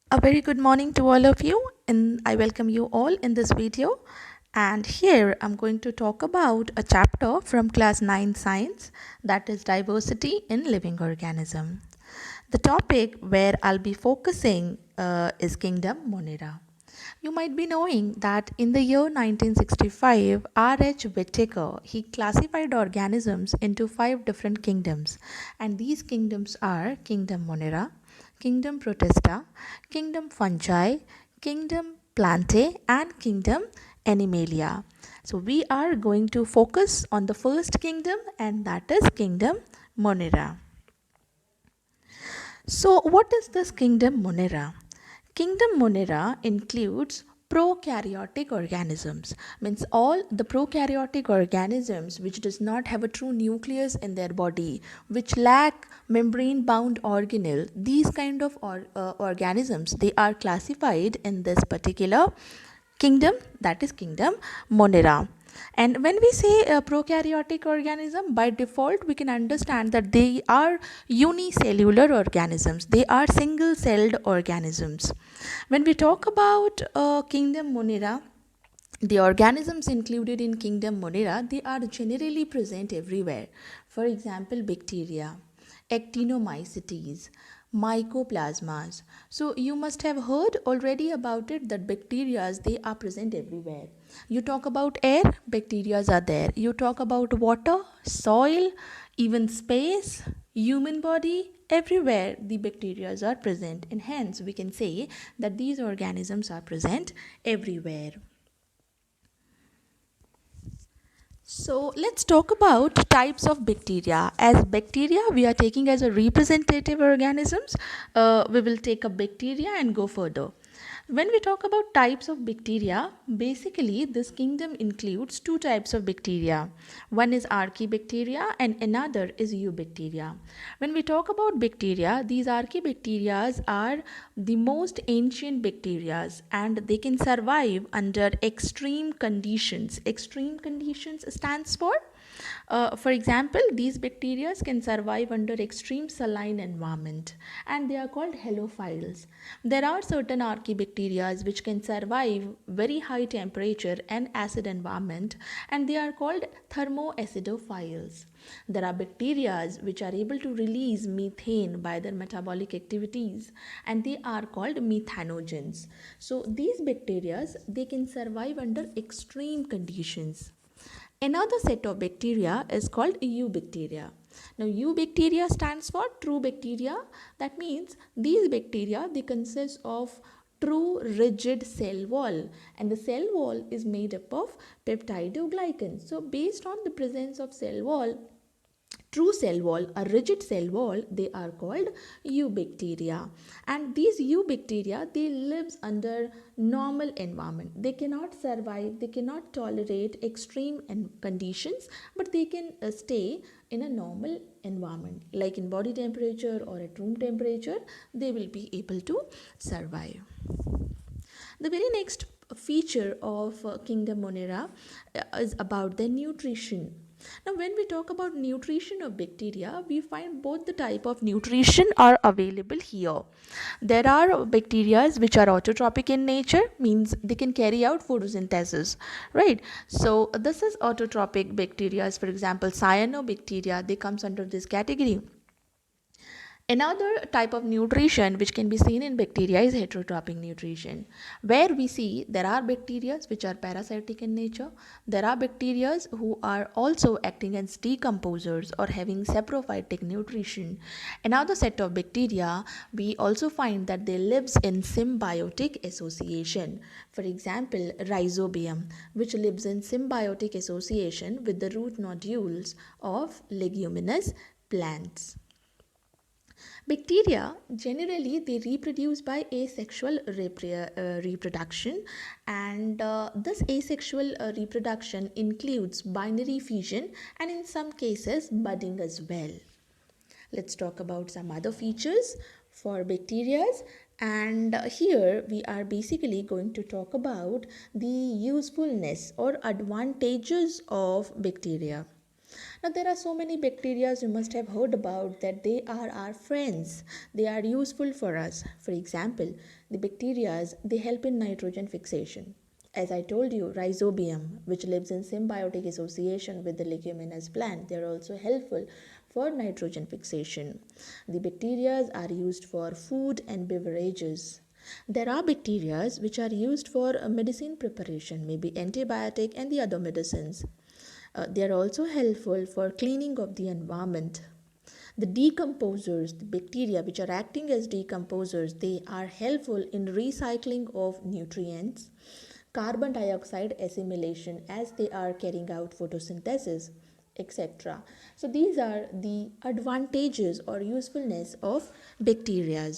A very good morning to all of you, and I welcome you all in this video. And here I'm going to talk about a chapter from class 9 science, that is diversity in living organism. The topic where I'll be focusing is kingdom Monera. You might be knowing that in the year 1965, R.H. Whittaker he classified organisms into five different kingdoms, and these kingdoms are Kingdom Monera, Kingdom Protista, Kingdom Fungi, Kingdom Plantae, and Kingdom Animalia. So we are going to focus on the first kingdom, and that is Kingdom Monera. So, what is this kingdom Monera? Kingdom Monera includes prokaryotic organisms, means all the prokaryotic organisms which does not have a true nucleus in their body, which lack membrane bound organelle. These kind of organisms, they are classified in this particular kingdom, that is kingdom Monera. And when we say a prokaryotic organism, by default we can understand that they are unicellular organisms, they are single celled organisms. When we talk about kingdom Monera, the organisms included in kingdom Monera, they are generally present everywhere. For example, bacteria, actinomycetes, mycoplasmas. So you must have heard already about it that bacteria, they are present everywhere. You talk about air, bacteria are there. You talk about water, soil, even space, human body, everywhere the bacteria are present, and hence we can say that these organisms are present everywhere. So let's talk about types of bacteria. As bacteria, we are taking as a representative organisms. We will take a bacteria and go further. When we talk about types of bacteria, basically this kingdom includes two types of bacteria. One is archaebacteria and another is eubacteria. When we talk about bacteria, these archaebacteria are the most ancient bacteria and they can survive under extreme conditions. Extreme conditions stands for example, these bacteria can survive under extreme saline environment and they are called halophiles. There are certain archaebacteria which can survive very high temperature and acid environment and they are called thermoacidophiles. There are bacteria which are able to release methane by their metabolic activities and they are called methanogens. So these bacteria, they can survive under extreme conditions. Another set of bacteria is called eubacteria. Now eubacteria stands for true bacteria. That means these bacteria, they consist of true rigid cell wall, and the cell wall is made up of peptidoglycans. So based on the presence of cell wall, true cell wall, a rigid cell wall, they are called eubacteria. And these eubacteria, they lives under normal environment. They cannot survive, they cannot tolerate extreme conditions, but they can stay in a normal environment like in body temperature or at room temperature. They will be able to survive. The very next feature of Kingdom Monera is about the nutrition. Now, when we talk about nutrition of bacteria, we find both the type of nutrition are available here. There are bacteria which are autotrophic in nature, means they can carry out photosynthesis, right? So this is autotrophic bacteria. For example, cyanobacteria, they comes under this category. Another type of nutrition which can be seen in bacteria is heterotrophic nutrition, where we see there are bacteria which are parasitic in nature. There are bacteria who are also acting as decomposers or having saprophytic nutrition. Another set of bacteria, we also find that they lives in symbiotic association. For example, Rhizobium, which lives in symbiotic association with the root nodules of leguminous plants. Bacteria generally they reproduce by asexual reproduction, and this asexual reproduction includes binary fission and in some cases budding as well. Let's talk about some other features for bacteria, and here we are basically going to talk about the usefulness or advantages of bacteria. Now, there are so many bacteria you must have heard about that they are our friends. They are useful for us. For example, the bacteria they help in nitrogen fixation. As I told you, Rhizobium, which lives in symbiotic association with the leguminous plant, they are also helpful for nitrogen fixation. The bacteria are used for food and beverages. There are bacteria which are used for medicine preparation, maybe antibiotic and the other medicines. They are also helpful for cleaning of the environment. The decomposers, the bacteria which are acting as decomposers, they are helpful in recycling of nutrients, carbon dioxide assimilation as they are carrying out photosynthesis, etc. So these are the advantages or usefulness of bacteria.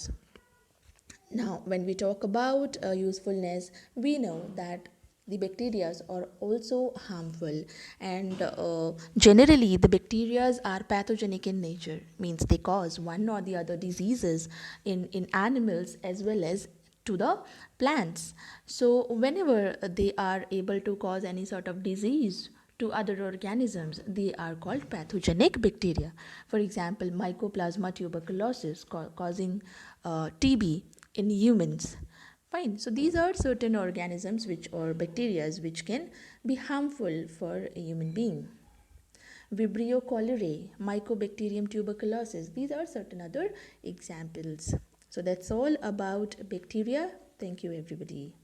Now, when we talk about usefulness, we know that the bacteria are also harmful, and generally the bacteria are pathogenic in nature, means they cause one or the other diseases in animals as well as to the plants. So whenever they are able to cause any sort of disease to other organisms, they are called pathogenic bacteria. For example, Mycoplasma tuberculosis causing TB in humans. Fine. So these are certain organisms which or bacteria which can be harmful for a human being. Vibrio cholerae, Mycobacterium tuberculosis. These are certain other examples. So that's all about bacteria. Thank you, everybody.